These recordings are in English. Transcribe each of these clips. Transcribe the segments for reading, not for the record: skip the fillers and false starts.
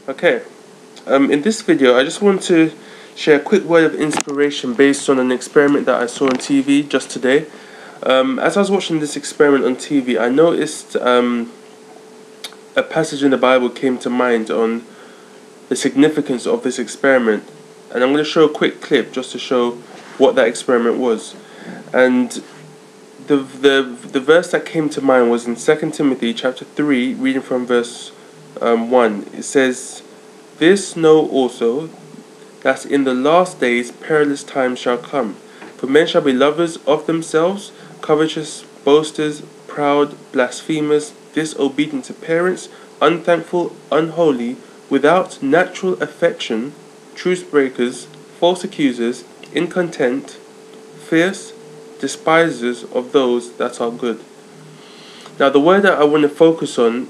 Okay, in this video I just want to share a quick word of inspiration based on an experiment that I saw on TV just today. As I was watching this experiment on TV, I noticed a passage in the Bible came to mind on the significance of this experiment, and I'm going to show a quick clip just to show what that experiment was. And the verse that came to mind was in 2 Timothy chapter 3, reading from verse 1. It says, "This know also, that in the last days perilous times shall come. For men shall be lovers of themselves, covetous, boasters, proud, blasphemers, disobedient to parents, unthankful, unholy, without natural affection, trucebreakers, false accusers, incontinent, fierce, despisers of those that are good." Now the word that I want to focus on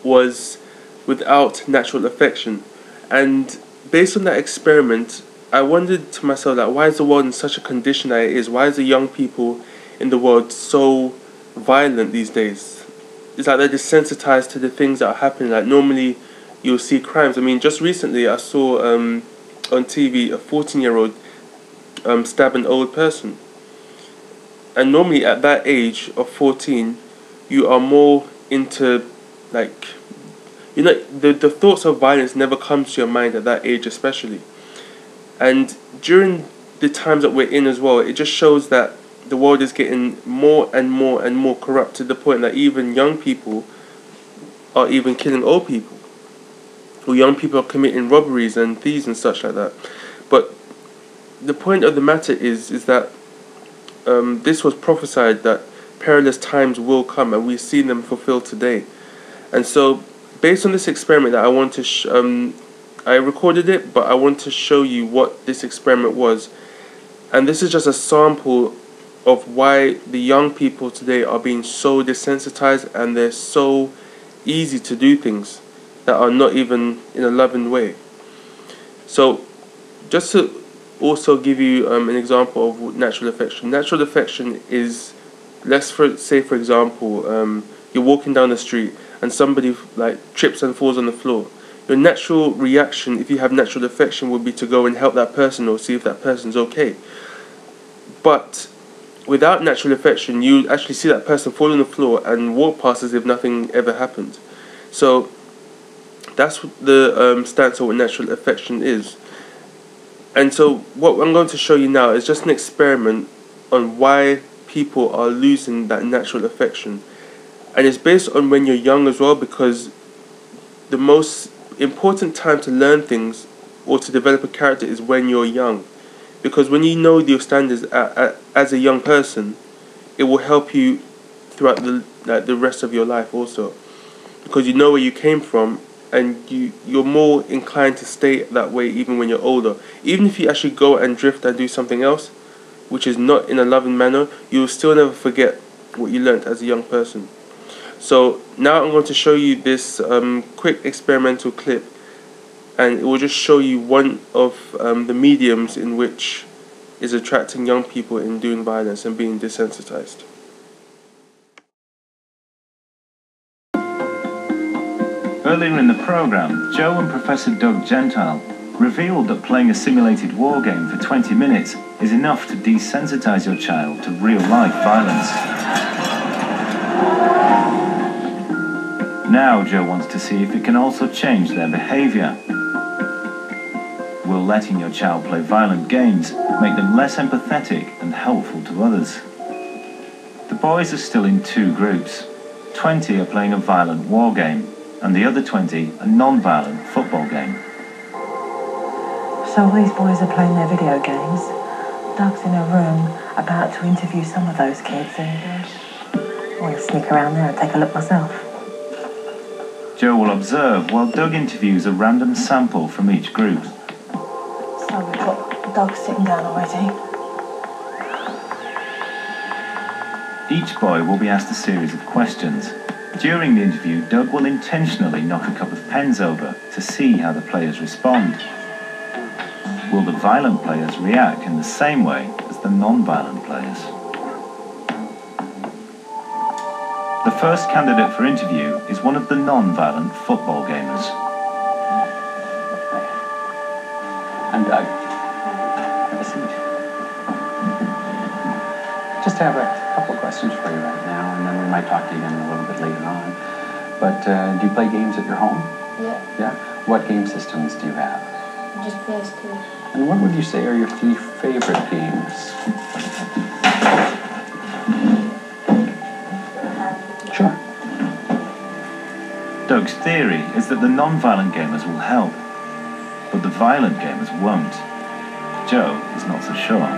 was without natural affection. And based on that experiment, I wondered to myself, like, why is the world in such a condition that it is? Why is the young people in the world so violent these days? It's like they're desensitized to the things that are happening. Like normally you'll see crimes. I mean, just recently I saw on TV a 14-year-old stab an old person. And normally at that age of 14, you are more into, like, you know, the thoughts of violence never comes to your mind at that age especially. And during the times that we're in as well, it just shows that the world is getting more and more and more corrupt, to the point that even young people are even killing old people. Or young people are committing robberies and thieves and such like that. But the point of the matter is that this was prophesied, that perilous times will come, and we've seen them fulfilled today. And so, based on this experiment that I want to I recorded it, but I want to show you what this experiment was. And this is just a sample of why the young people today are being so desensitized, and they're so easy to do things that are not even in a loving way. So, just to also give you an example of natural affection. Natural affection is, say for example, you're walking down the street and somebody like trips and falls on the floor. Your natural reaction, if you have natural affection, would be to go and help that person or see if that person's okay. But without natural affection, you actually see that person fall on the floor and walk past as if nothing ever happened. So that's the stance of what natural affection is. And so what I'm going to show you now is just an experiment on why people are losing that natural affection. And it's based on when you're young as well, because the most important time to learn things or to develop a character is when you're young. Because when you know your standards as a young person, it will help you throughout the rest of your life also. Because you know where you came from, and you're more inclined to stay that way even when you're older. Even if you actually go and drift and do something else, which is not in a loving manner, you'll still never forget what you learnt as a young person. So now I'm going to show you this quick experimental clip, and it will just show you one of the mediums in which is attracting young people in doing violence and being desensitized. Earlier in the program, Joe and Professor Doug Gentile revealed that playing a simulated war game for 20 minutes is enough to desensitize your child to real-life violence. Now Joe wants to see if it can also change their behavior. Will letting your child play violent games make them less empathetic and helpful to others? The boys are still in two groups. 20 are playing a violent war game, and the other 20 a non-violent football game. So these boys are playing their video games. Doug's in a room about to interview some of those kids, and I want to sneak around there and take a look myself. Joe will observe while Doug interviews a random sample from each group. So we've got Doug sitting down already. Each boy will be asked a series of questions. During the interview, Doug will intentionally knock a couple of pens over to see how the players respond. Will the violent players react in the same way as the non-violent players? The first candidate for interview is one of the non-violent football gamers. I'm Doug. Have a seat. Just have a couple of questions for you right now, and then we might talk to you again a little bit later on. But do you play games at your home? Yeah. Yeah? What game systems do you have? Just PS2. And what would you say are your 3 favorite games? Sure. Doug's theory is that the non-violent gamers will help, but the violent gamers won't. Joe is not so sure.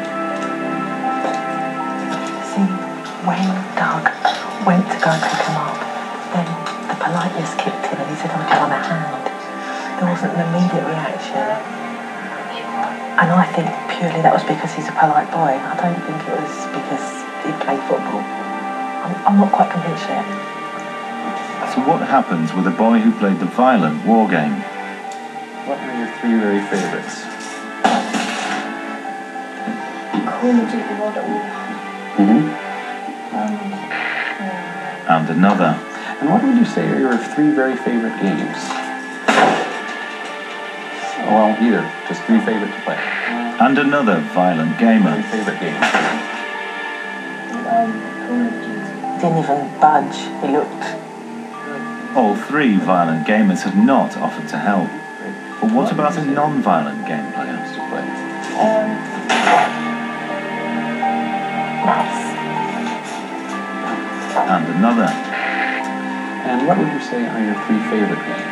See, when Doug went to go pick him up, then the politeness kicked in and he said, "Oh, do you want a hand?" There wasn't an immediate reaction. And I think purely that was because he's a polite boy. I don't think it was because he played football. I'm not quite convinced yet. So what happens with a boy who played the violent war game? What are your 3 very favorites? Call of Duty World at War. And another. And what would you say are your 3 very favorite games? Well, either. Just 3 favorite to play. And another violent 3 gamer. favorite games. Call of Duty. Didn't even budge. He looked. All 3 violent gamers have not offered to help. But what about a non-violent game player? Games to play. Nice. And another. And what would you say are your 3 favorite games?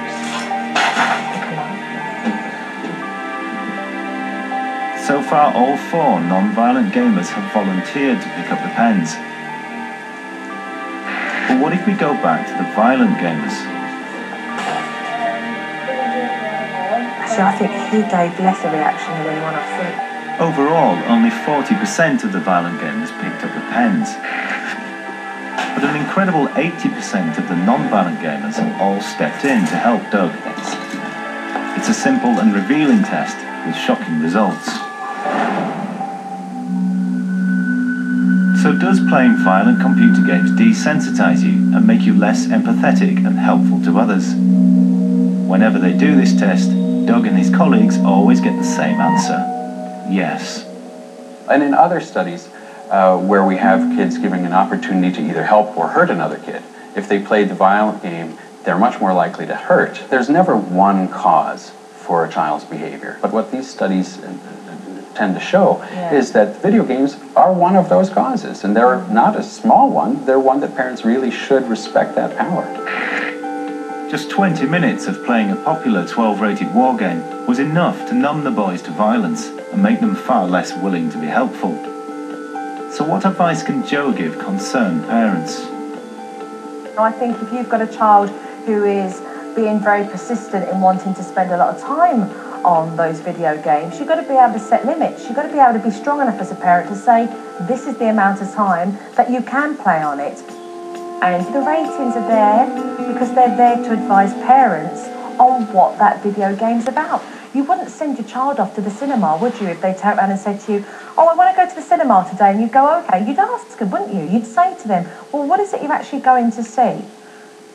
So far, all 4 non-violent gamers have volunteered to pick up the pens. But what if we go back to the violent gamers? See, I think he gave less a reaction than anyone I've seen. Overall, only 40% of the violent gamers picked up the pens. But an incredible 80% of the non-violent gamers have all stepped in to help Doug. It's a simple and revealing test with shocking results. So does playing violent computer games desensitize you and make you less empathetic and helpful to others? Whenever they do this test, Doug and his colleagues always get the same answer: yes. And in other studies, where we have kids giving an opportunity to either help or hurt another kid, if they played the violent game, they're much more likely to hurt. There's never one cause for a child's behavior. But what these studies tend to show is that video games are one of those causes, and they're not a small one. They're one that parents really should respect that power. Just 20 minutes of playing a popular 12-rated war game was enough to numb the boys to violence and make them far less willing to be helpful. So what advice can Joe give concerned parents? I think if you've got a child who is being very persistent in wanting to spend a lot of time on those video games, you've got to be able to set limits. You've got to be able to be strong enough as a parent to say, this is the amount of time that you can play on it. And the ratings are there because they're there to advise parents on what that video game's about. You wouldn't send your child off to the cinema, would you, if they turned around and said to you, "Oh, I want to go to the cinema today," and you'd go, "Okay." You'd ask them, wouldn't you? You'd say to them, "Well, what is it you're actually going to see?"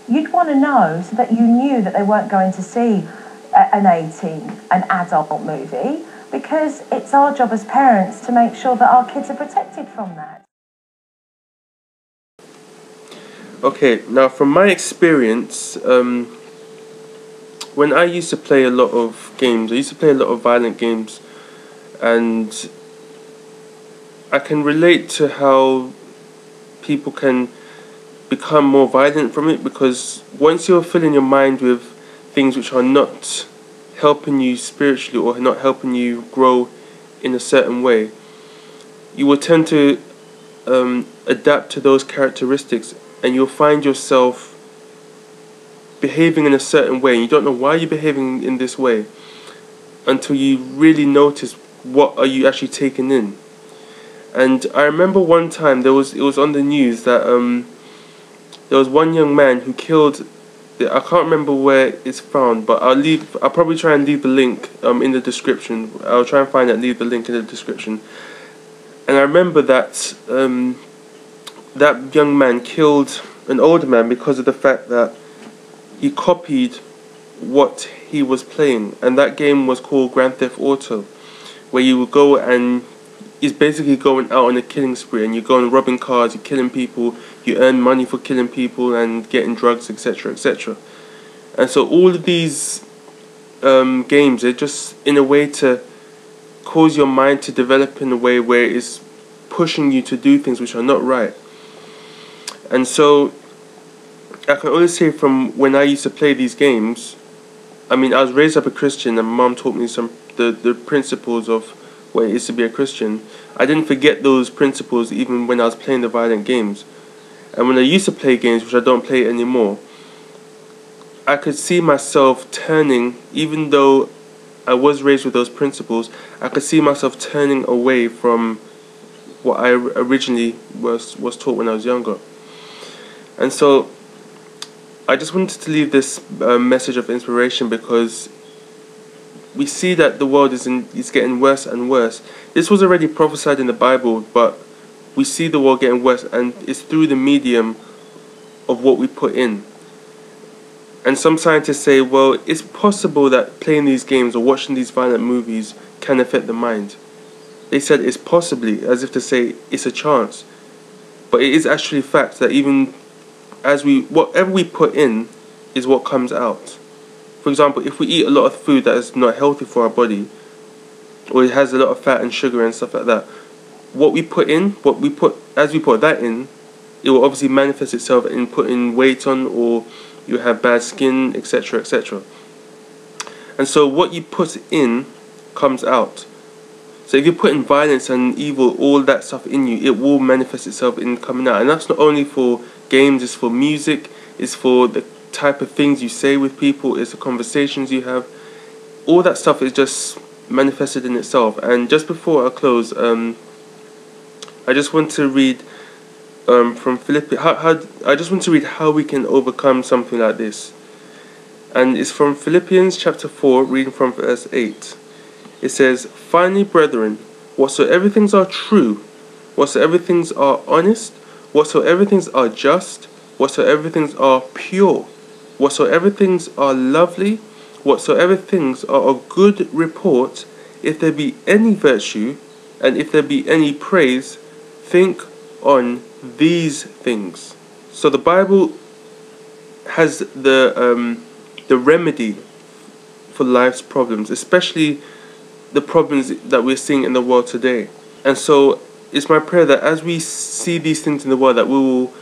You'd want to know so that you knew that they weren't going to see an adult movie, because it's our job as parents to make sure that our kids are protected from that. Okay, now from my experience, when I used to play a lot of games, I used to play a lot of violent games, and I can relate to how people can become more violent from it, because once you're filling your mind with things which are not helping you spiritually or not helping you grow in a certain way, you will tend to adapt to those characteristics, and you'll find yourself behaving in a certain way. You don't know why you're behaving in this way until you really notice what are you actually taking in. And I remember one time it was on the news that there was one young man who killed, I can't remember where it's found, but I'll probably try and leave the link in the description. I'll try and find it, leave the link in the description. And I remember that that young man killed an older man because of the fact that he copied what he was playing, and that game was called Grand Theft Auto. where you will go and it's basically going out on a killing spree, and you go and robbing cars, you're killing people, you earn money for killing people and getting drugs, etc., etc. And so all of these games are just in a way to cause your mind to develop in a way where it's pushing you to do things which are not right. And so I can only say from when I used to play these games, I mean, I was raised up a Christian, and my mom taught me the principles of what it is to be a Christian. I didn't forget those principles even when I was playing the violent games. And when I used to play games, which I don't play anymore, I could see myself turning, even though I was raised with those principles, I could see myself turning away from what I originally was taught when I was younger. And so I just wanted to leave this message of inspiration, because we see that the world is getting worse and worse. This was already prophesied in the Bible, but we see the world getting worse, and it's through the medium of what we put in. And some scientists say, well, it's possible that playing these games or watching these violent movies can affect the mind. They said it's possibly, as if to say it's a chance. But it is actually fact that even as whatever we put in is what comes out. For example, if we eat a lot of food that is not healthy for our body, or it has a lot of fat and sugar and stuff like that, what we put in, as we put that in, it will obviously manifest itself in putting weight on, or you have bad skin, etc., etc. And so what you put in comes out. So if you put in violence and evil, all that stuff in you, it will manifest itself in coming out. And that's not only for games, it's for music, it's for the type of things you say with people, it's the conversations you have. All that stuff is just manifested in itself. And just before I close, I just want to read from Philippians. I just want to read how we can overcome something like this. And it's from Philippians chapter 4, reading from verse 8. It says, "Finally, brethren, whatsoever things are true, whatsoever things are honest, whatsoever things are just, whatsoever things are pure, whatsoever things are lovely, whatsoever things are of good report, if there be any virtue, and if there be any praise, think on these things." So the Bible has the remedy for life's problems, especially the problems that we're seeing in the world today. And so it's my prayer that as we see these things in the world, that we will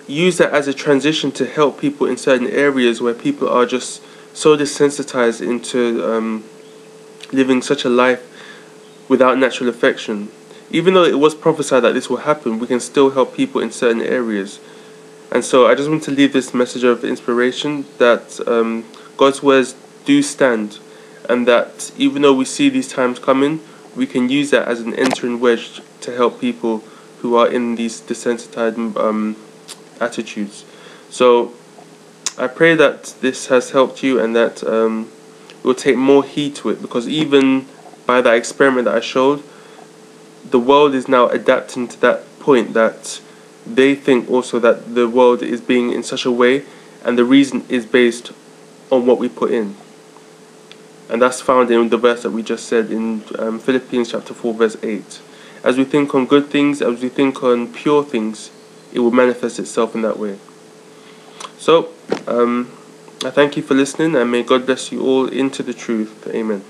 use that as a transition to help people in certain areas where people are just so desensitized into living such a life without natural affection. Even though it was prophesied that this will happen, we can still help people in certain areas. And so I just want to leave this message of inspiration that God's words do stand, and that even though we see these times coming, we can use that as an entering wedge to help people who are in these desensitized attitudes. So I pray that this has helped you, and that we'll take more heed to it, because even by that experiment that I showed, the world is now adapting to that point, that they think also that the world is being in such a way, and the reason is based on what we put in. And that's found in the verse that we just said in Philippians chapter 4 verse 8. As we think on good things, as we think on pure things, it will manifest itself in that way. So I thank you for listening, and may God bless you all into the truth. Amen.